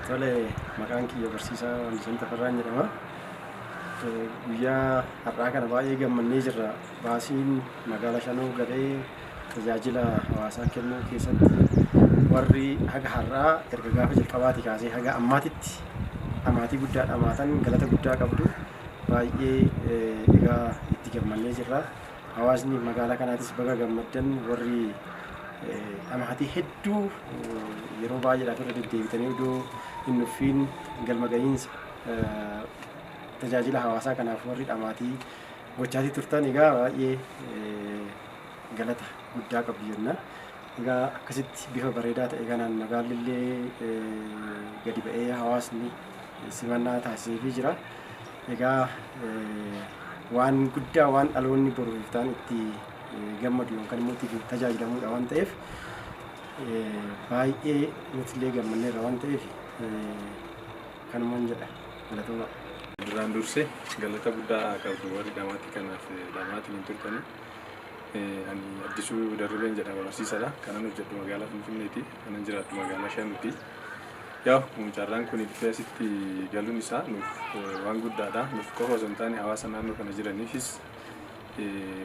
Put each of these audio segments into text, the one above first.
Tole maqaan kiyya barsiisaa Wandisan Tafarraan jedhama. Guyyaa har'aa kana baay'ee gammannee jirra. Baasiin magaalaa Shanoo galee tajaajila hawaasaa kennuu keessatti warri haga har'aa erga gaafa jalqabaati kaasee haga ammaatitti amaatii guddaa dhamaatan galata guddaa qabdu. Baay'ee egaa itti gammannee jirra. Hawaasni magaalaa kanaatis baga gammaddan warri amaatii hedduu yeroo baay'eedhaaf irra deddeebitanii iddoo hin dhuffiin galma gahiinsa tajaajila hawaasaa kanaaf warri amaatii gochaatii turtan egaa baay'ee galata guddaa qabdu jenna. Egaa akkasitti bifa bareedaa ta'e kanaan magaalillee gadi ba'ee hawaasni simannaa taasisee jira. Egaa waan guddaa waan dhaloonni boruuf ta'an itti gammadu yookaan immoo itti tajaajilamuudha waan ta'eef baay'ee nutillee gammanneerra waan ta'eef kanumaan jedha galatooma. Duraan dursee galata guddaa qabdu warri dhamaatii kanaaf dhamaatiin hin turtanii ani Addisuu Darribeen jedhama barsiisaadha. Kanan hojjedhu magaalaa Finfinneeti. Kanan jiraadhu magaalaa Shanuuti. Yaa mucaarraan kun iddoo asitti galuun isaa nuuf waan guddaadha. Nuuf qofa osoo hin taane hawaasa naannoo kana jiraniifis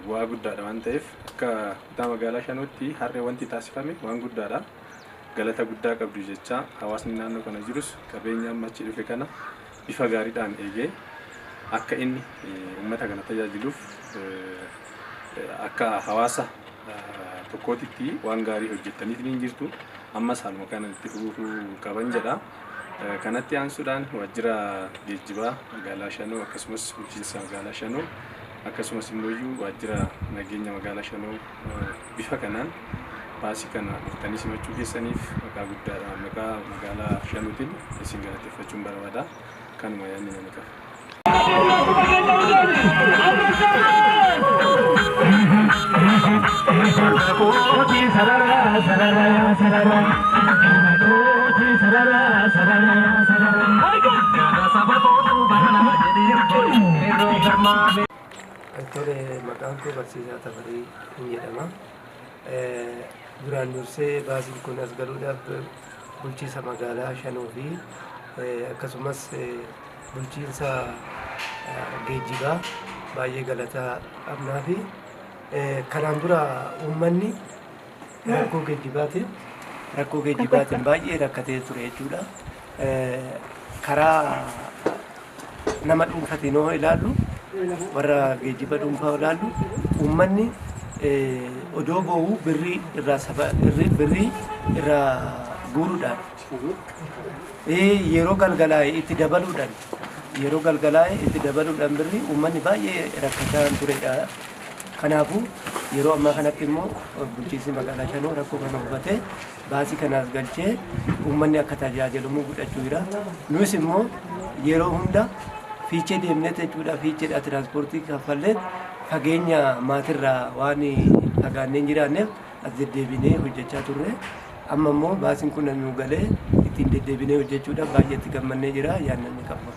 bu'aa guddaadha waan ta'eef akka kutaa magaalaa Shanuutti har'ee wanti taasifame waan guddaadha. Galata guddaa qabdu jecha hawaasni naannoo kana jirus qabeenya amma achi dhufe kana bifa gaariidhaan eegee akka inni uummata kana tajaajiluuf akka hawaasa tokkootitti waan gaarii hojjettaniif ni jirtu. Ammas haaluma kana itti fufuu qaban jedha. Kanatti aansuudhaan waajjira geejjibaa magaalaa Shanoo akkasumas bulchiinsa magaalaa Shanoo akkasumas immoo waajjira nageenya magaalaa Shanoo bifa kanaan baasii kana dhuftanii simachuu keessaniif maqaa guddaadhaan maqaa magaalaa Shanuutiin isin galateeffachuun barbaada. Kanuma yaadni nama qaba. Maqaan koo Barsiisaa Tafarii jedhama. Duraan dursee baasiin kun as galuudhaaf bulchiinsa magaalaa Shanoo fi akkasumas bulchiinsa geejjibaa baay'ee galataa qabnaa fi kanaan dura uummanni rakkoo geejjibaatiin baay'ee rakkatee ture jechuudha. Karaa nama dhuunfaatiin yoo ilaallu warra geejjiba dhuunfaa ilaallu uummanni odoo boo'uu birrii irraa guuruudhaan yeroo galgalaa'e itti dabaluudhaan birrii uummanni baay'ee rakkataa turedha. Kanaafuu yeroo ammaa kanatti immoo bulchiinsi magaalaa Shanoo rakkoo kana hubatee baasii kanaas galchee uummanni akka tajaajilamu godhachuu jira. Nus immoo yeroo hunda fiichee deemnee jechuudha. Fiicheedha tiraanspoortii kaffallee fageenya maatirraa waan fagaanneen jiraanneef as deddeebinee hojjechaa turre. Amma immoo baasiin kun nu galee ittiin deddeebinee hojjechuudhaaf baay'ee itti gammannee jira. Yaadannee qabna.